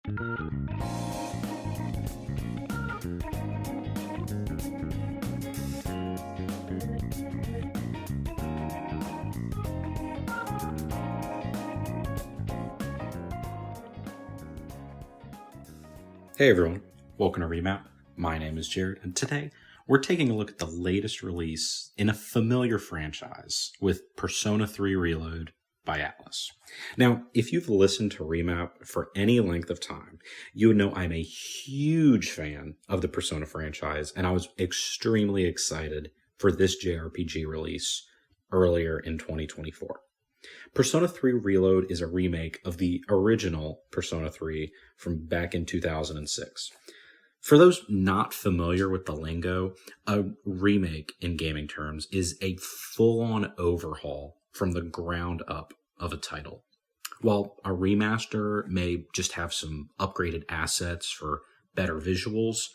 Hey everyone, welcome to Remap. My name is Jared, and today we're taking a look at the latest release in a familiar franchise with Persona 3 Reload by ATLUS. Now, if you've listened to Remap for any length of time, you would know I'm a huge fan of the Persona franchise, and I was extremely excited for this JRPG release earlier in 2024. Persona 3 Reload is a remake of the original Persona 3 from back in 2006. For those not familiar with the lingo, a remake in gaming terms is a full-on overhaul from the ground up of a title. While a remaster may just have some upgraded assets for better visuals,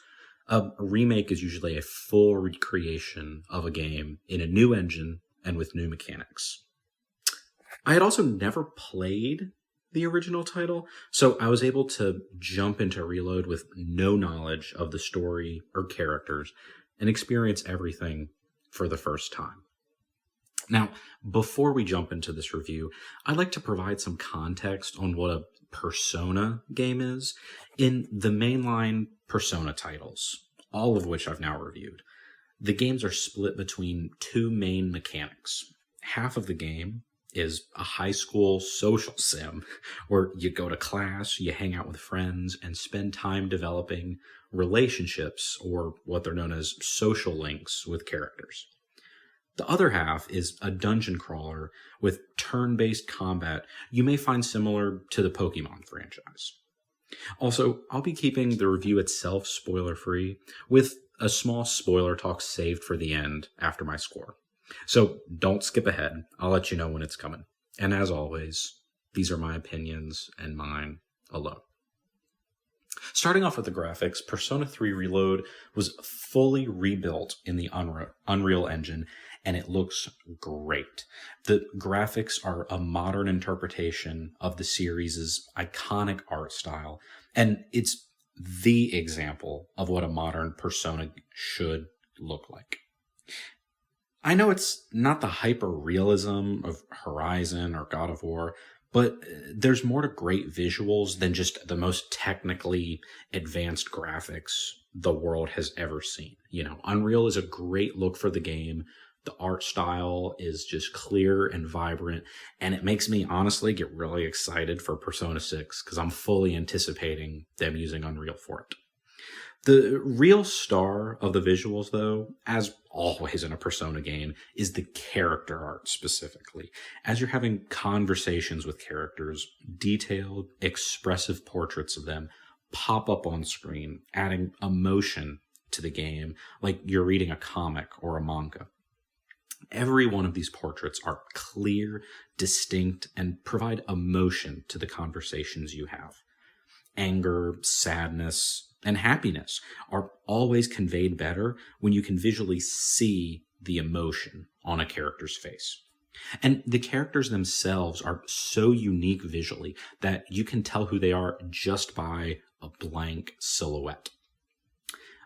a remake is usually a full recreation of a game in a new engine and with new mechanics. I had also never played the original title, so I was able to jump into Reload with no knowledge of the story or characters and experience everything for the first time. Now, before we jump into this review, I'd like to provide some context on what a Persona game is in the mainline Persona titles, all of which I've now reviewed. The games are split between two main mechanics. Half of the game is a high school social sim where you go to class, you hang out with friends, and spend time developing relationships, or what they're known as social links, with characters. The other half is a dungeon crawler with turn-based combat you may find similar to the Pokemon franchise. Also, I'll be keeping the review itself spoiler-free, with a small spoiler talk saved for the end after my score. So don't skip ahead. I'll let you know when it's coming. And as always, these are my opinions and mine alone. Starting off with the graphics, Persona 3 Reload was fully rebuilt in the Unreal Engine, and it looks great. The graphics are a modern interpretation of the series' iconic art style, and it's the example of what a modern Persona should look like. I know it's not the hyper-realism of Horizon or God of War, but there's more to great visuals than just the most technically advanced graphics the world has ever seen. You know, Unreal is a great look for the game. The art style is just clear and vibrant, and it makes me honestly get really excited for Persona 6 because I'm fully anticipating them using Unreal for it. The real star of the visuals, though, as always in a Persona game, is the character art specifically. As you're having conversations with characters, detailed, expressive portraits of them pop up on screen, adding emotion to the game like you're reading a comic or a manga. Every one of these portraits are clear, distinct, and provide emotion to the conversations you have. Anger, sadness, and happiness are always conveyed better when you can visually see the emotion on a character's face. And the characters themselves are so unique visually that you can tell who they are just by a blank silhouette.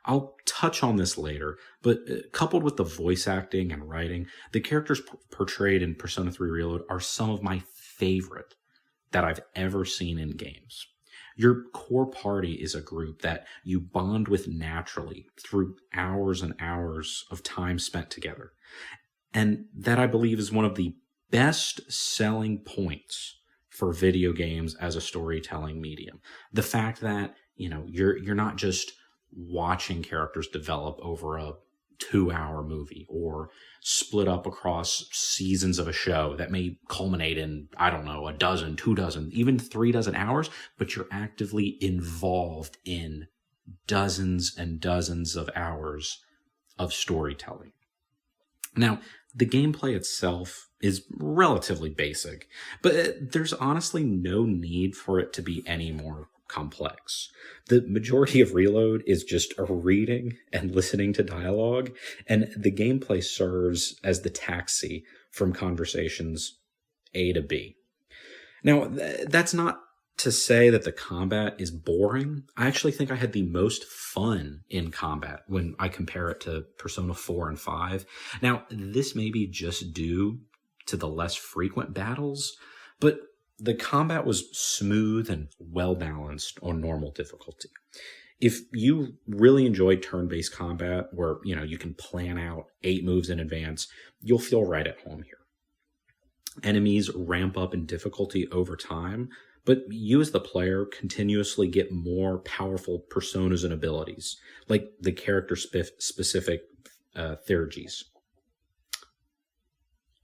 I'll touch on this later, but coupled with the voice acting and writing, the characters portrayed in Persona 3 Reload are some of my favorite that I've ever seen in games. Your core party is a group that you bond with naturally through hours and hours of time spent together. And that, I believe, is one of the best selling points for video games as a storytelling medium. The fact that, you know, you're not just watching characters develop over a 2-hour movie or split up across seasons of a show that may culminate in, I don't know, 12, 24, even 36 hours, but you're actively involved in dozens and dozens of hours of storytelling. Now, the gameplay itself is relatively basic, but there's honestly no need for it to be any more complex. The majority of Reload is just reading and listening to dialogue, and the gameplay serves as the taxi from conversations A to B. Now, that's not to say that the combat is boring. I actually think I had the most fun in combat when I compare it to Persona 4 and 5. Now, this may be just due to the less frequent battles, but the combat was smooth and well balanced on normal difficulty. If you really enjoy turn-based combat where, you can plan out 8 moves in advance, you'll feel right at home here. Enemies ramp up in difficulty over time, but you as the player continuously get more powerful personas and abilities, like the character-specific theurgies.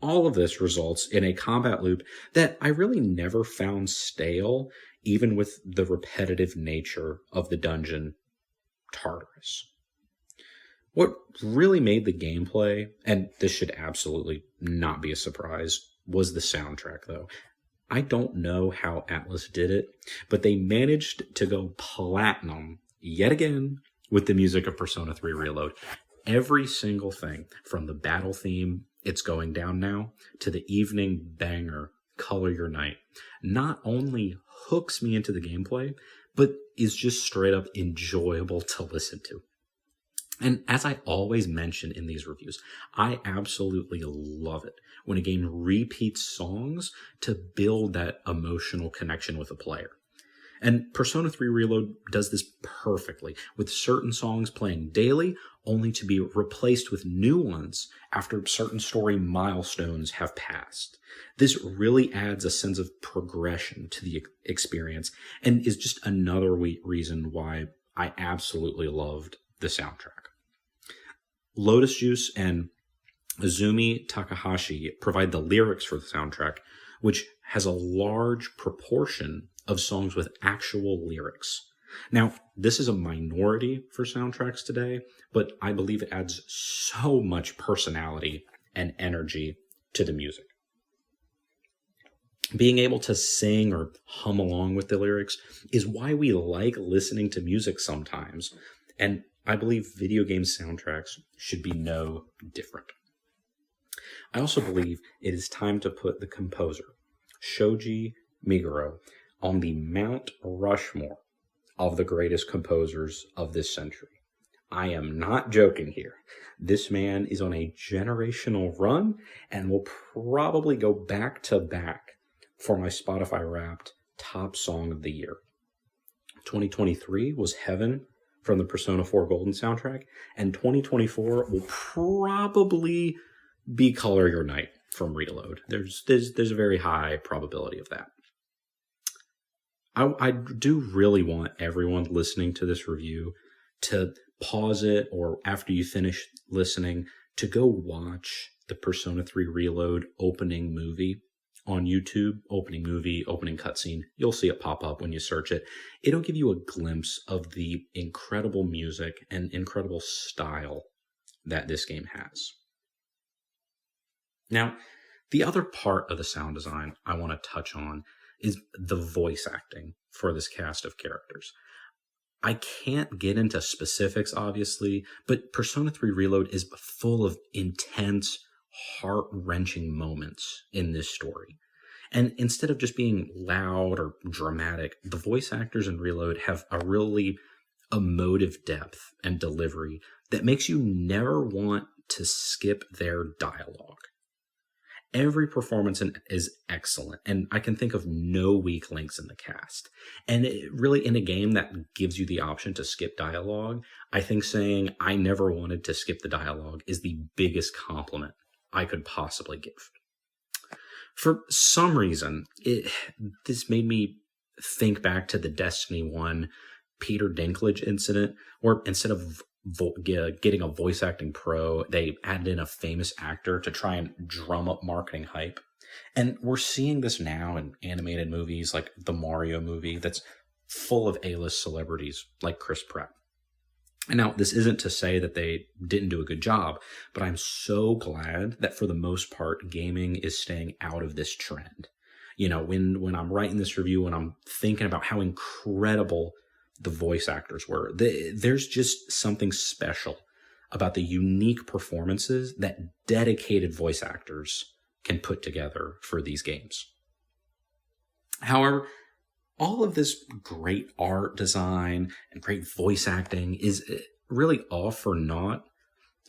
All of this results in a combat loop that I really never found stale, even with the repetitive nature of the dungeon Tartarus. What really made the gameplay, and this should absolutely not be a surprise, was the soundtrack, though. I don't know how ATLUS did it, but they managed to go platinum yet again with the music of Persona 3 Reload. Every single thing, from the battle theme, It's Going Down Now, to the evening banger, Color Your Night, not only hooks me into the gameplay, but is just straight up enjoyable to listen to. And as I always mention in these reviews, I absolutely love it when a game repeats songs to build that emotional connection with a player. And Persona 3 Reload does this perfectly, with certain songs playing daily, only to be replaced with new ones after certain story milestones have passed. This really adds a sense of progression to the experience, and is just another reason why I absolutely loved the soundtrack. Lotus Juice and Azumi Takahashi provide the lyrics for the soundtrack, which has a large proportion of songs with actual lyrics. Now, this is a minority for soundtracks today, but I believe it adds so much personality and energy to the music. Being able to sing or hum along with the lyrics is why we like listening to music sometimes, and I believe video game soundtracks should be no different. I also believe it is time to put the composer, Shoji Meguro, on the Mount Rushmore of the greatest composers of this century. I am not joking here. This man is on a generational run and will probably go back to back for my Spotify Wrapped top song of the year. 2023 was Heaven from the Persona 4 Golden soundtrack, and 2024 will probably be Color Your Night from Reload. There's a very high probability of that. I do really want everyone listening to this review to pause it, or after you finish listening, to go watch the Persona 3 Reload opening movie on YouTube. Opening movie, opening cutscene. You'll see it pop up when you search it. It'll give you a glimpse of the incredible music and incredible style that this game has. Now, the other part of the sound design I want to touch on is the voice acting for this cast of characters. I can't get into specifics, obviously, but Persona 3 Reload is full of intense, heart-wrenching moments in this story. And instead of just being loud or dramatic, the voice actors in Reload have a really emotive depth and delivery that makes you never want to skip their dialogue. Every performance is excellent, and I can think of no weak links in the cast. And really, in a game that gives you the option to skip dialogue, I think saying I never wanted to skip the dialogue is the biggest compliment I could possibly give. For some reason, this made me think back to the Destiny 1 Peter Dinklage incident, where instead of getting a voice acting pro, they added in a famous actor to try and drum up marketing hype. And we're seeing this now in animated movies like the Mario movie that's full of A-list celebrities like Chris Pratt. And now, this isn't to say that they didn't do a good job, but I'm so glad that for the most part, gaming is staying out of this trend. You know, when I'm writing this review, when I'm thinking about how incredible the voice actors were, there's just something special about the unique performances that dedicated voice actors can put together for these games. However, All of this great art design and great voice acting is really all for naught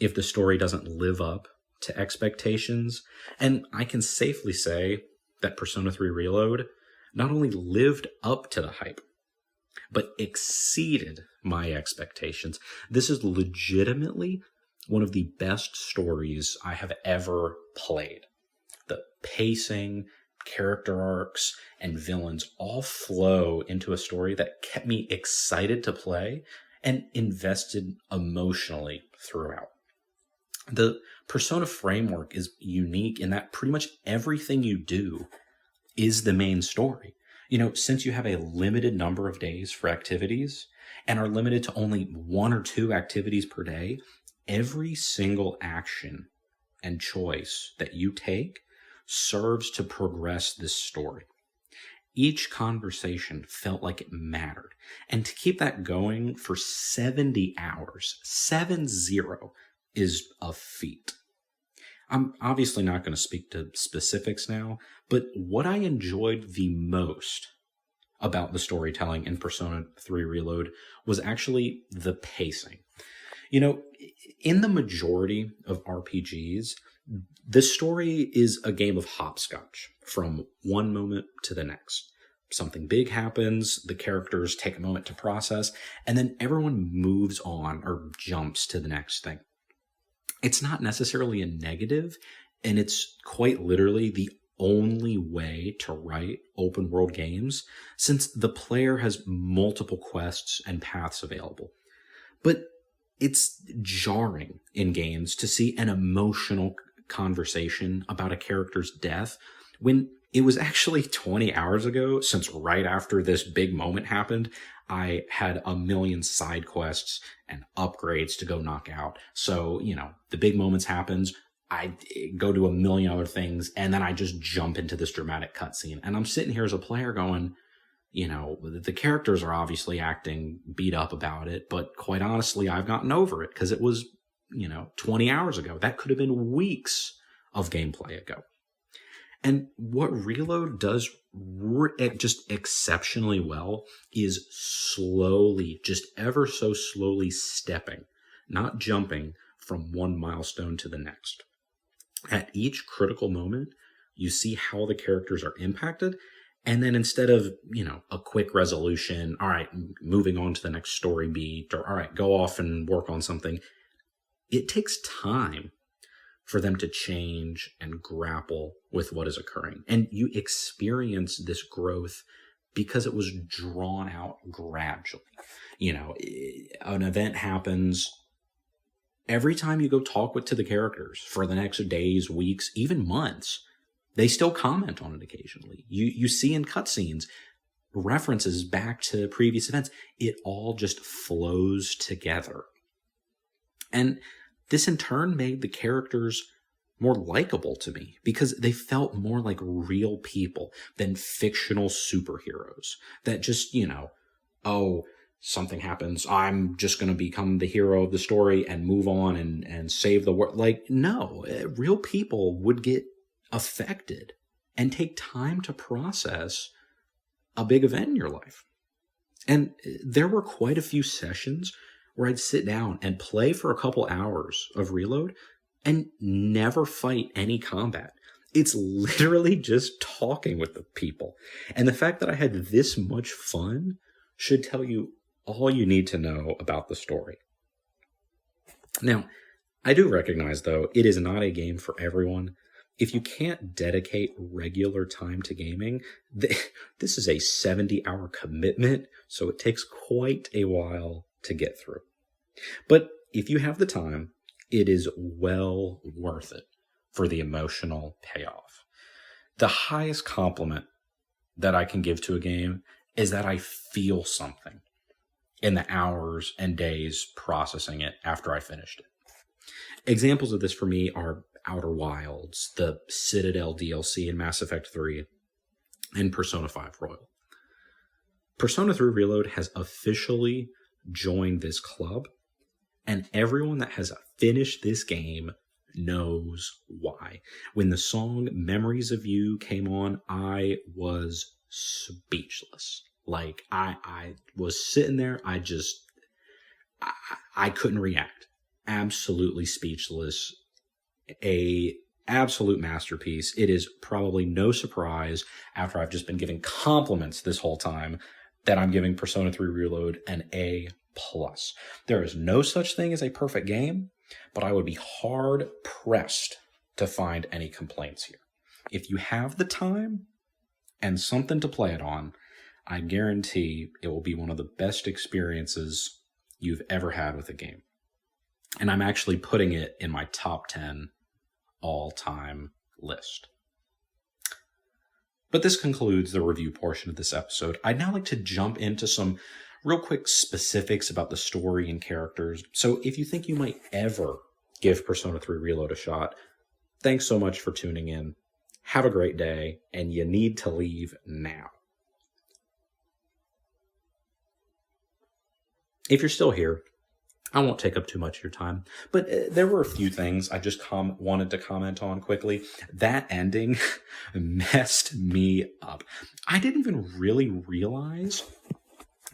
if the story doesn't live up to expectations. And I can safely say that Persona 3 Reload not only lived up to the hype, but exceeded my expectations. This is legitimately one of the best stories I have ever played. The pacing, character arcs, and villains all flow into a story that kept me excited to play and invested emotionally throughout. The Persona framework is unique in that pretty much everything you do is the main story. Since you have a limited number of days for activities and are limited to only 1 or 2 activities per day, every single action and choice that you take serves to progress this story. Each conversation felt like it mattered. And to keep that going for 70 hours, 70, is a feat. I'm obviously not going to speak to specifics now, but what I enjoyed the most about the storytelling in Persona 3 Reload was actually the pacing. In the majority of RPGs, the story is a game of hopscotch from one moment to the next. Something big happens, the characters take a moment to process, and then everyone moves on or jumps to the next thing. It's not necessarily a negative, and it's quite literally the only way to write open world games, since the player has multiple quests and paths available. But it's jarring in games to see an emotional conversation about a character's death when it was actually 20 hours ago, since right after this big moment happened, I had a million side quests and upgrades to go knock out. So, the big moments happens, I go do a million other things, and then I just jump into this dramatic cutscene. And I'm sitting here as a player going, the characters are obviously acting beat up about it, but quite honestly, I've gotten over it because it was, 20 hours ago. That could have been weeks of gameplay ago. And what Reload does just exceptionally well is slowly, just ever so slowly stepping, not jumping from one milestone to the next. At each critical moment, you see how the characters are impacted. And then instead of, a quick resolution, all right, moving on to the next story beat, or all right, go off and work on something, it takes time for them to change and grapple with what is occurring. And you experience this growth because it was drawn out gradually. An event happens. Every time you go talk to the characters for the next days, weeks, even months, they still comment on it occasionally. You see in cutscenes references back to previous events. It all just flows together. And this in turn made the characters more likable to me because they felt more like real people than fictional superheroes that just, something happens, I'm just going to become the hero of the story and move on and save the world. Like, no, real people would get affected and take time to process a big event in your life. And there were quite a few sessions where I'd sit down and play for a couple hours of Reload and never fight any combat. It's literally just talking with the people. And the fact that I had this much fun should tell you all you need to know about the story. Now, I do recognize, though, it is not a game for everyone. If you can't dedicate regular time to gaming, this is a 70-hour commitment, so it takes quite a while to get through. But if you have the time, it is well worth it for the emotional payoff. The highest compliment that I can give to a game is that I feel something in the hours and days processing it after I finished it. Examples of this for me are Outer Wilds, the Citadel DLC in Mass Effect 3, and Persona 5 Royal. Persona 3 Reload has officially joined this club, and everyone that has finished this game knows why. When the song Memories of You came on, I was speechless. Like, I was sitting there, I couldn't react. Absolutely speechless. A absolute masterpiece. It is probably no surprise, after I've just been giving compliments this whole time, that I'm giving Persona 3 Reload an A+. There is no such thing as a perfect game, but I would be hard pressed to find any complaints here. If you have the time and something to play it on, I guarantee it will be one of the best experiences you've ever had with a game. And I'm actually putting it in my top 10 all-time list. But this concludes the review portion of this episode. I'd now like to jump into some real quick specifics about the story and characters. So if you think you might ever give Persona 3 Reload a shot, thanks so much for tuning in. Have a great day, and you need to leave now. If you're still here, I won't take up too much of your time, but there were a few things I just wanted to comment on quickly. That ending messed me up. I didn't even really realize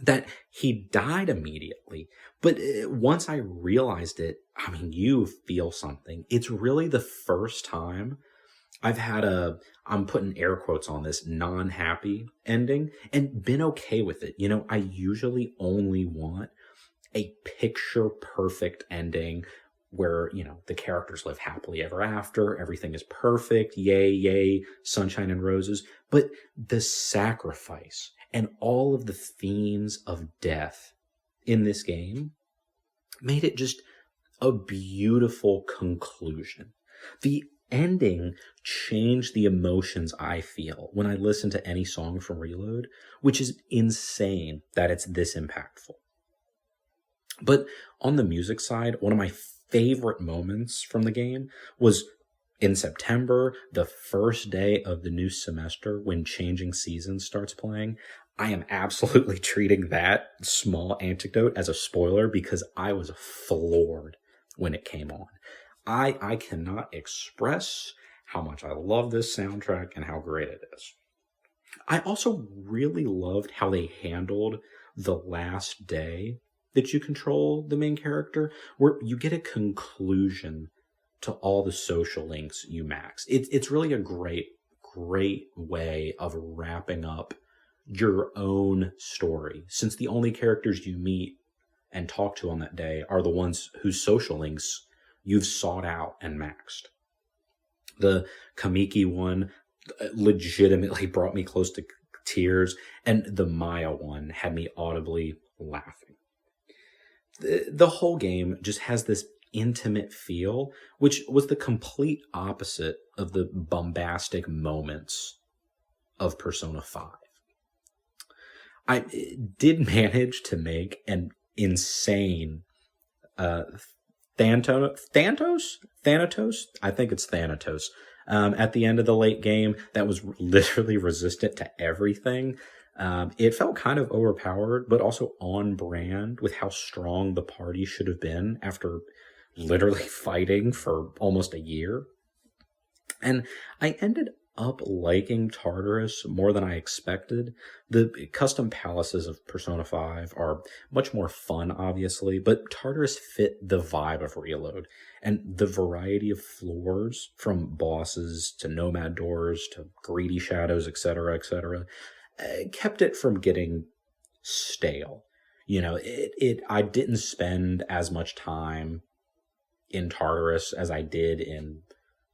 that he died immediately, but once I realized it, I mean, you feel something. It's really the first time I've had I'm putting air quotes on this, non-happy ending, and been okay with it. You know, I usually only want a picture-perfect ending where, you know, the characters live happily ever after, everything is perfect, yay, yay, sunshine and roses. But the sacrifice and all of the themes of death in this game made it just a beautiful conclusion. The ending changed the emotions I feel when I listen to any song from Reload, which is insane that it's this impactful. But on the music side, one of my favorite moments from the game was in September, the first day of the new semester, when Changing Seasons starts playing. I am absolutely treating that small anecdote as a spoiler because I was floored when it came on. I cannot express how much I love this soundtrack and how great it is. I also really loved how they handled the last day that you control the main character, where you get a conclusion to all the social links you max. It's really a great way of wrapping up your own story, since the only characters you meet and talk to on that day are the ones whose social links you've sought out and maxed. The Kamiki one legitimately brought me close to tears, and the Maya one had me audibly laughing. The whole game just has this intimate feel, which was the complete opposite of the bombastic moments of Persona 5. I did manage to make an insane Thanatos? I think it's Thanatos. At the end of the late game, that was literally resistant to everything. It felt kind of overpowered, but also on brand with how strong the party should have been after literally fighting for almost a year. And I ended up liking Tartarus more than I expected. The custom palaces of Persona 5 are much more fun, obviously, but Tartarus fit the vibe of Reload, and the variety of floors, from bosses to nomad doors to greedy shadows, etc., kept it from getting stale. You know, I didn't spend as much time in Tartarus as I did in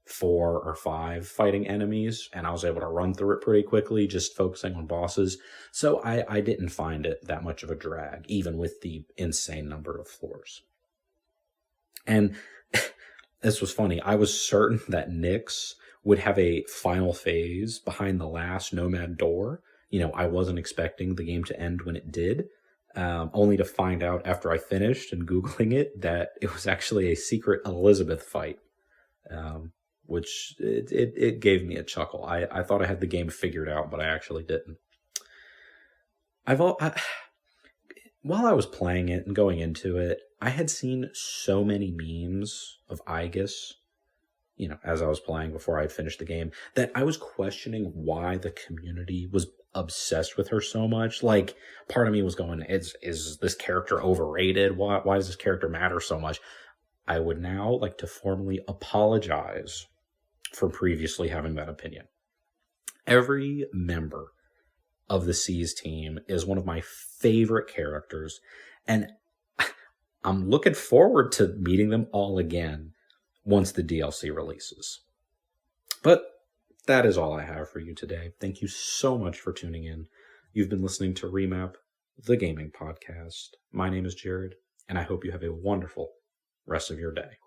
4 or 5 fighting enemies, and I was able to run through it pretty quickly, just focusing on bosses. So I didn't find it that much of a drag, even with the insane number of floors. And this was funny. I was certain that Nyx would have a final phase behind the last nomad door. You know, I wasn't expecting the game to end when it did, only to find out after I finished and Googling it that it was actually a secret Elizabeth fight, which it gave me a chuckle. I thought I had the game figured out, but I actually didn't. While I was playing it and going into it, I had seen so many memes of Aegis, you know, as I was playing before I had finished the game, that I was questioning why the community was obsessed with her so much. Like, part of me was going, is this character overrated? Why does this character matter so much? I would now like to formally apologize for previously having that opinion. Every member of the Seas team is one of my favorite characters, and I'm looking forward to meeting them all again once the DLC releases. But that is all I have for you today. Thank you so much for tuning in. You've been listening to Remap, the gaming podcast. My name is Jared, and I hope you have a wonderful rest of your day.